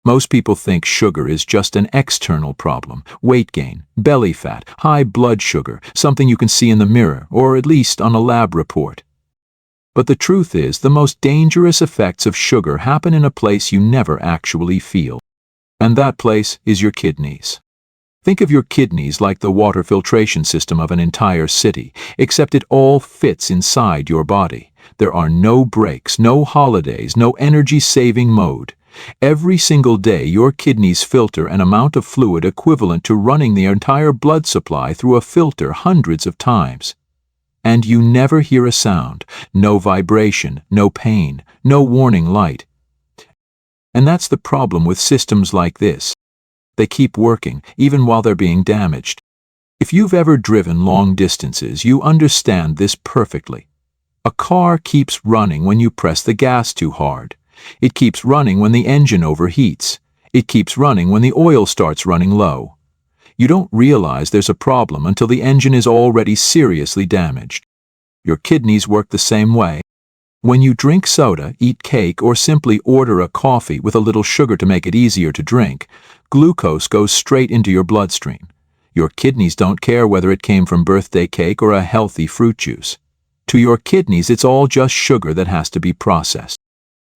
Most people think sugar is just an external problem: weight gain, belly fat, high blood sugar, something you can see in the mirror, or at least on a lab report. But the truth is, the most dangerous effects of sugar happen in a place you never actually feel. And that place is your kidneys. Think of your kidneys like the water filtration system of an entire city, except it all fits inside your body. There are no breaks, no holidays, no energy-saving mode. Every single day, your kidneys filter an amount of fluid equivalent to running the entire blood supply through a filter hundreds of times. And you never hear a sound, no vibration, no pain, no warning light. And that's the problem with systems like this. They keep working, even while they're being damaged. If you've ever driven long distances, you understand this perfectly. A car keeps running when you press the gas too hard. It keeps running when the engine overheats. It keeps running when the oil starts running low. You don't realize there's a problem until the engine is already seriously damaged. Your kidneys work the same way. When you drink soda, eat cake, or simply order a coffee with a little sugar to make it easier to drink, glucose goes straight into your bloodstream. Your kidneys don't care whether it came from birthday cake or a healthy fruit juice. To your kidneys, it's all just sugar that has to be processed.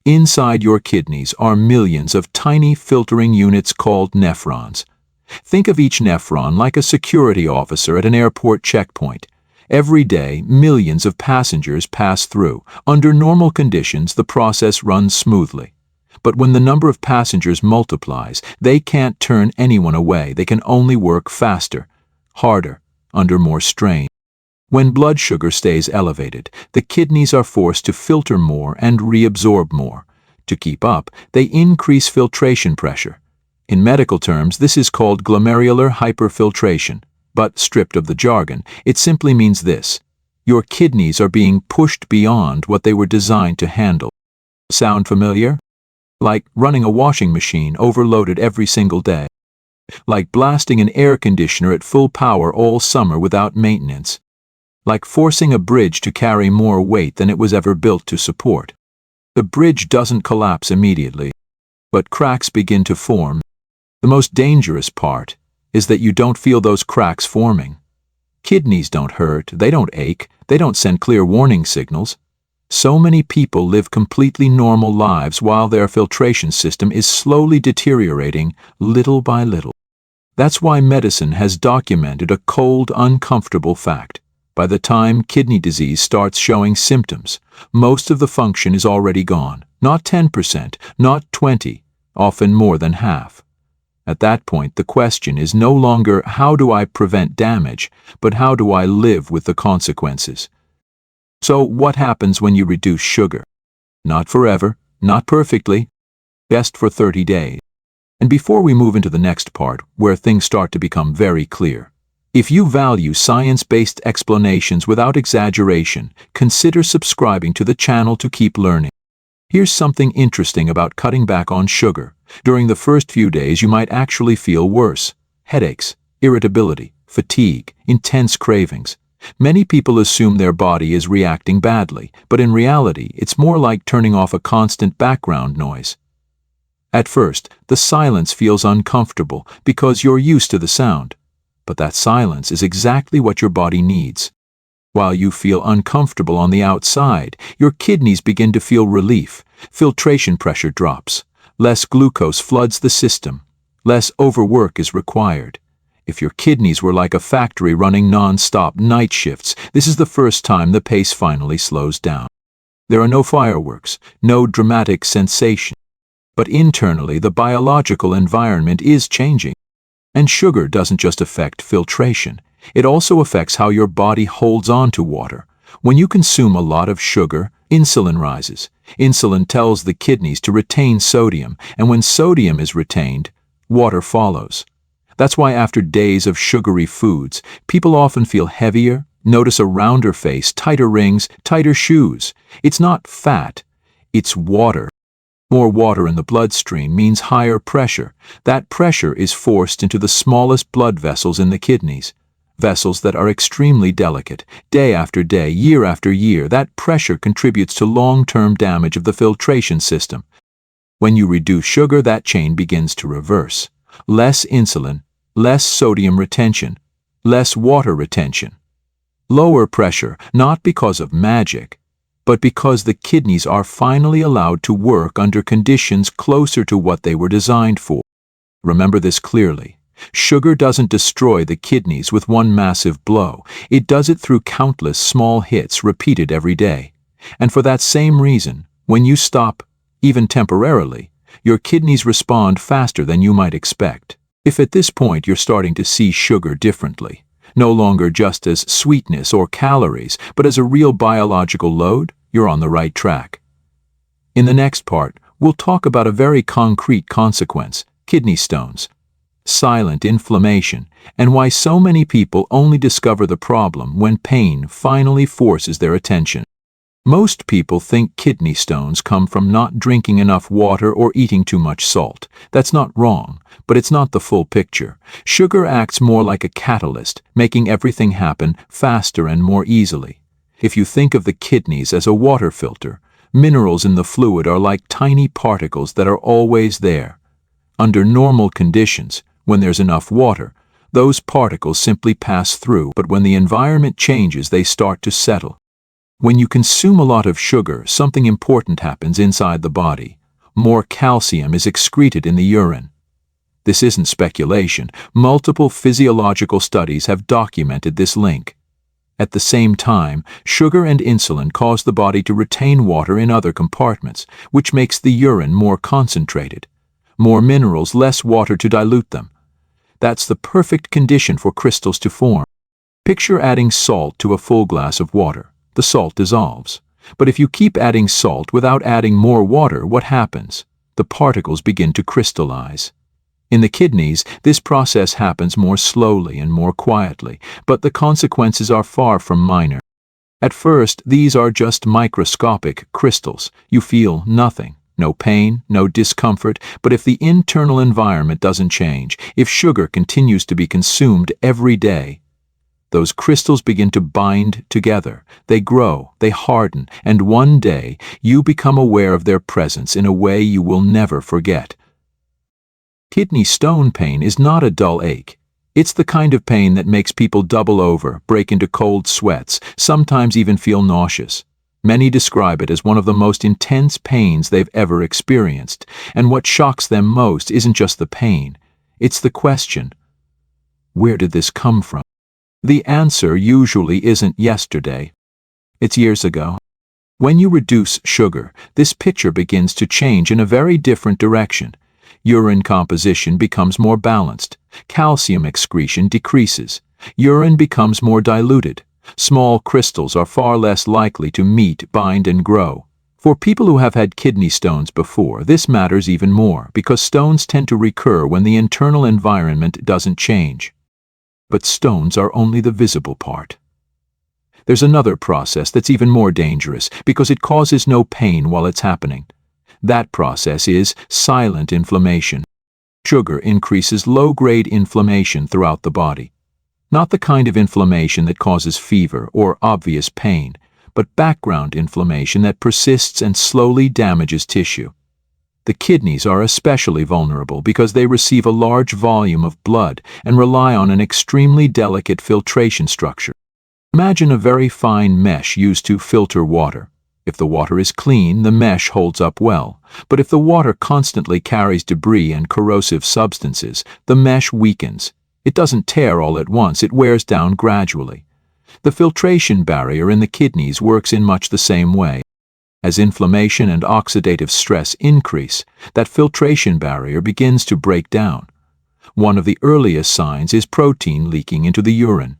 Inside your kidneys are millions of tiny filtering units called nephrons. Think of each nephron like a security officer at an airport checkpoint. Every day, millions of passengers pass through. Under normal conditions, the process runs smoothly. But when the number of passengers multiplies, they can't turn anyone away. They can only work faster, harder, under more strain. When blood sugar stays elevated, the kidneys are forced to filter more and reabsorb more. To keep up, they increase filtration pressure. In medical terms, this is called glomerular hyperfiltration. But stripped of the jargon, it simply means this: your kidneys are being pushed beyond what they were designed to handle. Sound familiar? Like running a washing machine overloaded every single day. Like blasting an air conditioner at full power all summer without maintenance. Like forcing a bridge to carry more weight than it was ever built to support. The bridge doesn't collapse immediately, but cracks begin to form. The most dangerous part is that you don't feel those cracks forming. Kidneys don't hurt, they don't ache, they don't send clear warning signals. So many people live completely normal lives while their filtration system is slowly deteriorating little by little. That's why medicine has documented a cold, uncomfortable fact. By the time kidney disease starts showing symptoms, most of the function is already gone. Not 10%, not 20%, often more than half. At that point, the question is no longer how do I prevent damage, but how do I live with the consequences? So what happens when you reduce sugar? Not forever, not perfectly, best for 30 days. And before we move into the next part, where things start to become very clear, if you value science-based explanations without exaggeration, consider subscribing to the channel to keep learning. Here's something interesting about cutting back on sugar. During the first few days, you might actually feel worse. Headaches, irritability, fatigue, intense cravings. Many people assume their body is reacting badly, but in reality, it's more like turning off a constant background noise. At first, the silence feels uncomfortable because you're used to the sound. But that silence is exactly what your body needs. While you feel uncomfortable on the outside, your kidneys begin to feel relief. Filtration pressure drops. Less glucose floods the system. Less overwork is required. If your kidneys were like a factory running non-stop night shifts, this is the first time the pace finally slows down. There are no fireworks, no dramatic sensation. But internally, the biological environment is changing. And sugar doesn't just affect filtration. It also affects how your body holds on to water. When you consume a lot of sugar, insulin rises. Insulin tells the kidneys to retain sodium, and when sodium is retained, water follows. That's why after days of sugary foods, people often feel heavier, notice a rounder face, tighter rings, tighter shoes. It's not fat, it's water. More water in the bloodstream means higher pressure. That pressure is forced into the smallest blood vessels in the kidneys. Vessels that are extremely delicate. Day after day, year after year, that pressure contributes to long-term damage of the filtration system. When you reduce sugar, that chain begins to reverse. Less insulin, less sodium retention, less water retention. Lower pressure, not because of magic, but because the kidneys are finally allowed to work under conditions closer to what they were designed for. Remember this clearly. Sugar doesn't destroy the kidneys with one massive blow. It does it through countless small hits repeated every day. And for that same reason, when you stop, even temporarily, your kidneys respond faster than you might expect. If at this point you're starting to see sugar differently, no longer just as sweetness or calories, but as a real biological load, you're on the right track. In the next part, we'll talk about a very concrete consequence: kidney stones, silent inflammation, and why so many people only discover the problem when pain finally forces their attention. Most people think kidney stones come from not drinking enough water or eating too much salt. That's not wrong, but it's not the full picture. Sugar acts more like a catalyst, making everything happen faster and more easily. If you think of the kidneys as a water filter, minerals in the fluid are like tiny particles that are always there. Under normal conditions, when there's enough water, those particles simply pass through, but when the environment changes, they start to settle. When you consume a lot of sugar, something important happens inside the body. More calcium is excreted in the urine. This isn't speculation. Multiple physiological studies have documented this link. At the same time, sugar and insulin cause the body to retain water in other compartments, which makes the urine more concentrated. More minerals, less water to dilute them. That's the perfect condition for crystals to form. Picture adding salt to a full glass of water. The salt dissolves. But if you keep adding salt without adding more water, what happens? The particles begin to crystallize. In the kidneys, this process happens more slowly and more quietly, but the consequences are far from minor. At first, these are just microscopic crystals. You feel nothing. No pain, no discomfort, but if the internal environment doesn't change, if sugar continues to be consumed every day, those crystals begin to bind together. They grow, they harden, and one day you become aware of their presence in a way you will never forget. Kidney stone pain is not a dull ache. It's the kind of pain that makes people double over, break into cold sweats, sometimes even feel nauseous. Many describe it as one of the most intense pains they've ever experienced, and what shocks them most isn't just the pain. It's the question, where did this come from? The answer usually isn't yesterday. It's years ago. When you reduce sugar, this picture begins to change in a very different direction. Urine composition becomes more balanced. Calcium excretion decreases. Urine becomes more diluted. Small crystals are far less likely to meet, bind, and grow. For people who have had kidney stones before, this matters even more because stones tend to recur when the internal environment doesn't change. But stones are only the visible part. There's another process that's even more dangerous because it causes no pain while it's happening. That process is silent inflammation. Sugar increases low-grade inflammation throughout the body. Not the kind of inflammation that causes fever or obvious pain, but background inflammation that persists and slowly damages tissue. The kidneys are especially vulnerable because they receive a large volume of blood and rely on an extremely delicate filtration structure. Imagine a very fine mesh used to filter water. If the water is clean, the mesh holds up well. But if the water constantly carries debris and corrosive substances, the mesh weakens. It doesn't tear all at once, it wears down gradually. The filtration barrier in the kidneys works in much the same way. As inflammation and oxidative stress increase, that filtration barrier begins to break down. One of the earliest signs is protein leaking into the urine.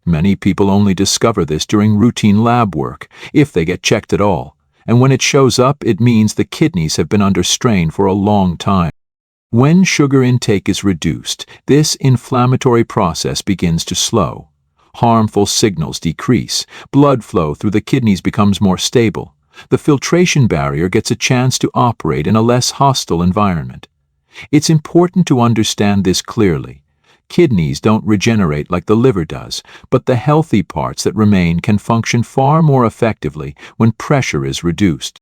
Many people only discover this during routine lab work, if they get checked at all, and when it shows up, it means the kidneys have been under strain for a long time. When sugar intake is reduced, this inflammatory process begins to slow. Harmful signals decrease, blood flow through the kidneys becomes more stable. The filtration barrier gets a chance to operate in a less hostile environment. It's important to understand this clearly. Kidneys don't regenerate like the liver does, but the healthy parts that remain can function far more effectively when pressure is reduced.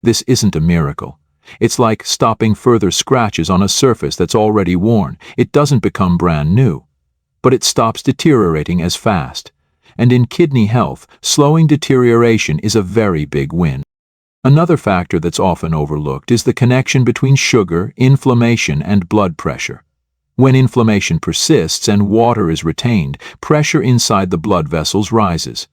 This isn't a miracle. It's like stopping further scratches on a surface that's already worn. It doesn't become brand new, but it stops deteriorating as fast. And in kidney health, slowing deterioration is a very big win. Another factor that's often overlooked is the connection between sugar, inflammation, and blood pressure. When inflammation persists and water is retained, pressure inside the blood vessels rises.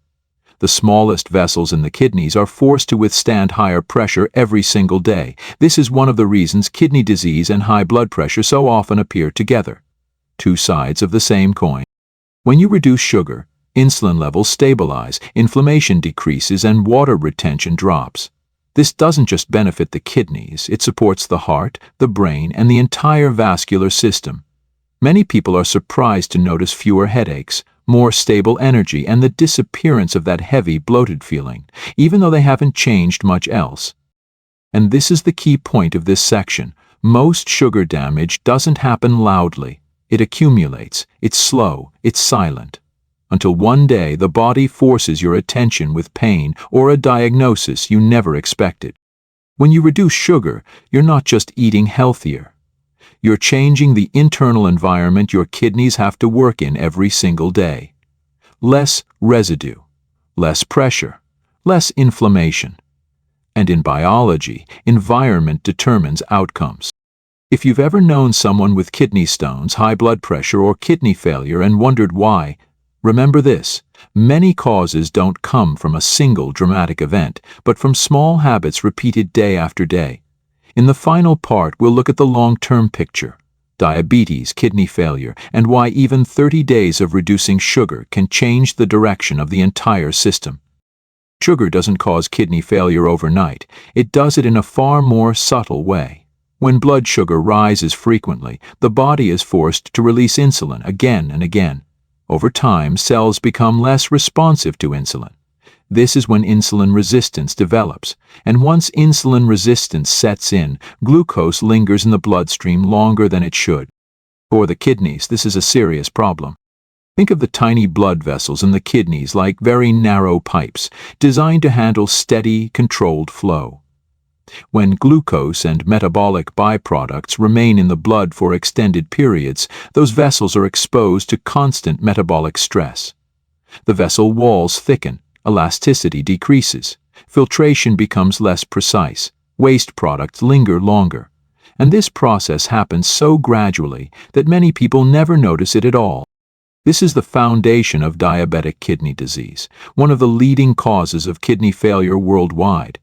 The smallest vessels in the kidneys are forced to withstand higher pressure every single day. This is one of the reasons kidney disease and high blood pressure so often appear together. Two sides of the same coin. When you reduce sugar, insulin levels stabilize, inflammation decreases, and water retention drops. This doesn't just benefit the kidneys, it supports the heart, the brain, and the entire vascular system. Many people are surprised to notice fewer headaches, more stable energy, and the disappearance of that heavy, bloated feeling, even though they haven't changed much else. And this is the key point of this section. Most sugar damage doesn't happen loudly. It accumulates, it's slow, it's silent. Until one day the body forces your attention with pain or a diagnosis you never expected. When you reduce sugar, you're not just eating healthier. You're changing the internal environment your kidneys have to work in every single day. Less residue, less pressure, less inflammation. And in biology, environment determines outcomes. If you've ever known someone with kidney stones, high blood pressure, or kidney failure and wondered why, remember this: many causes don't come from a single dramatic event, but from small habits repeated day after day. In the final part, we'll look at the long-term picture: diabetes, kidney failure, and why even 30 days of reducing sugar can change the direction of the entire system. Sugar doesn't cause kidney failure overnight. It does it in a far more subtle way. When blood sugar rises frequently, the body is forced to release insulin again and again. Over time, cells become less responsive to insulin. This is when insulin resistance develops, and once insulin resistance sets in, glucose lingers in the bloodstream longer than it should. For the kidneys, this is a serious problem. Think of the tiny blood vessels in the kidneys like very narrow pipes, designed to handle steady, controlled flow. When glucose and metabolic byproducts remain in the blood for extended periods, those vessels are exposed to constant metabolic stress. The vessel walls thicken, elasticity decreases, filtration becomes less precise, waste products linger longer, and this process happens so gradually that many people never notice it at all. This is the foundation of diabetic kidney disease, one of the leading causes of kidney failure worldwide.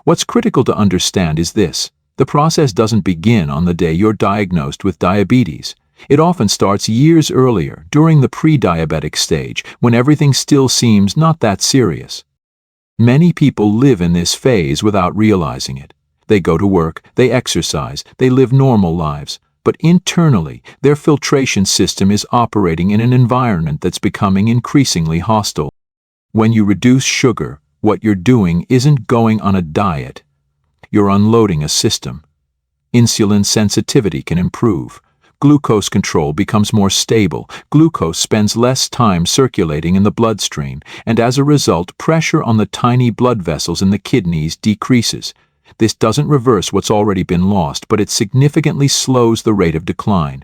What's critical to understand is this: the process doesn't begin on the day you're diagnosed with diabetes. It often starts years earlier, during the pre-diabetic stage, when everything still seems not that serious. Many people live in this phase without realizing it. They go to work, they exercise, they live normal lives, but internally, their filtration system is operating in an environment that's becoming increasingly hostile. When you reduce sugar, what you're doing isn't going on a diet. You're unloading a system. Insulin sensitivity can improve. Glucose control becomes more stable, glucose spends less time circulating in the bloodstream, and as a result, pressure on the tiny blood vessels in the kidneys decreases. This doesn't reverse what's already been lost, but it significantly slows the rate of decline.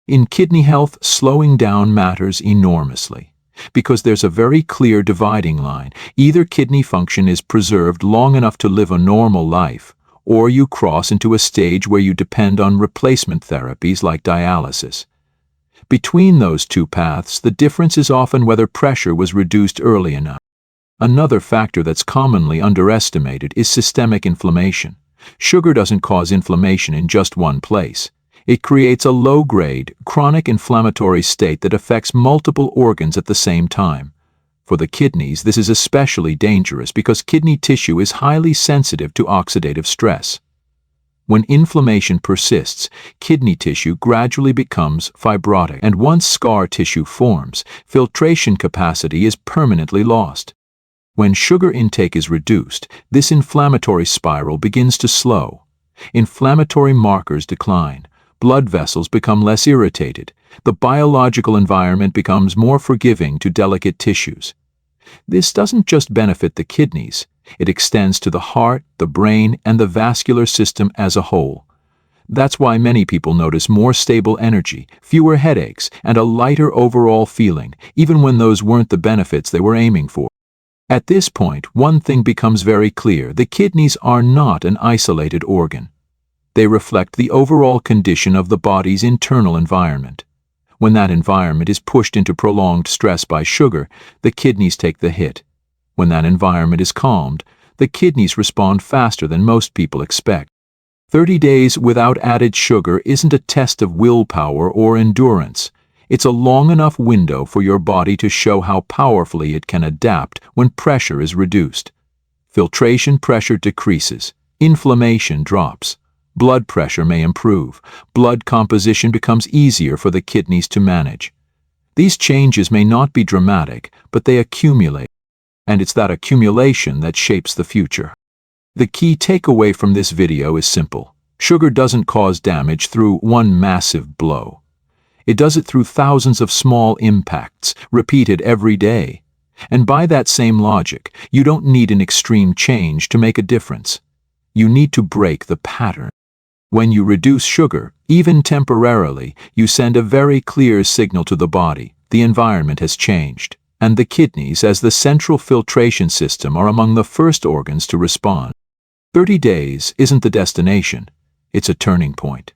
In kidney health, slowing down matters enormously, because there's a very clear dividing line. Either kidney function is preserved long enough to live a normal life, or you cross into a stage where you depend on replacement therapies like dialysis. Between those two paths, the difference is often whether pressure was reduced early enough. Another factor that's commonly underestimated is systemic inflammation. Sugar doesn't cause inflammation in just one place. It creates a low-grade, chronic inflammatory state that affects multiple organs at the same time. For the kidneys, this is especially dangerous because kidney tissue is highly sensitive to oxidative stress. When inflammation persists, kidney tissue gradually becomes fibrotic, and once scar tissue forms, filtration capacity is permanently lost. When sugar intake is reduced, this inflammatory spiral begins to slow. Inflammatory markers decline. Blood vessels become less irritated. The biological environment becomes more forgiving to delicate tissues. This doesn't just benefit the kidneys, It extends to the heart, the brain, and the vascular system as a whole. That's why many people notice more stable energy, fewer headaches, and a lighter overall feeling, even when those weren't the benefits they were aiming for. At this point, one thing becomes very clear: the kidneys are not an isolated organ. They reflect the overall condition of the body's internal environment. When that environment is pushed into prolonged stress by sugar, the kidneys take the hit. When that environment is calmed, the kidneys respond faster than most people expect. 30 days without added sugar isn't a test of willpower or endurance. It's a long enough window for your body to show how powerfully it can adapt when pressure is reduced. Filtration pressure decreases, inflammation drops, blood pressure may improve, blood composition becomes easier for the kidneys to manage. These changes may not be dramatic, but they accumulate, and it's that accumulation that shapes the future. The key takeaway from this video is simple. Sugar doesn't cause damage through one massive blow. It does it through thousands of small impacts, repeated every day. And by that same logic, you don't need an extreme change to make a difference. You need to break the pattern. When you reduce sugar, even temporarily, you send a very clear signal to the body: the environment has changed. And the kidneys, as the central filtration system, are among the first organs to respond. 30 days isn't the destination, it's a turning point.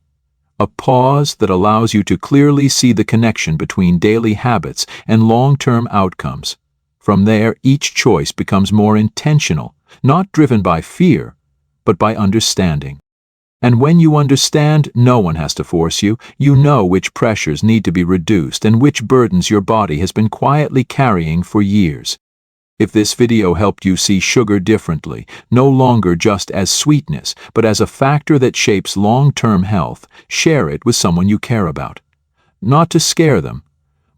A pause that allows you to clearly see the connection between daily habits and long-term outcomes. From there, each choice becomes more intentional, not driven by fear, but by understanding. And when you understand, no one has to force you. You know which pressures need to be reduced and which burdens your body has been quietly carrying for years. If this video helped you see sugar differently, no longer just as sweetness, but as a factor that shapes long-term health, share it with someone you care about. Not to scare them,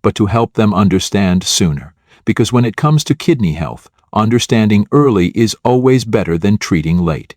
but to help them understand sooner. Because when it comes to kidney health, understanding early is always better than treating late.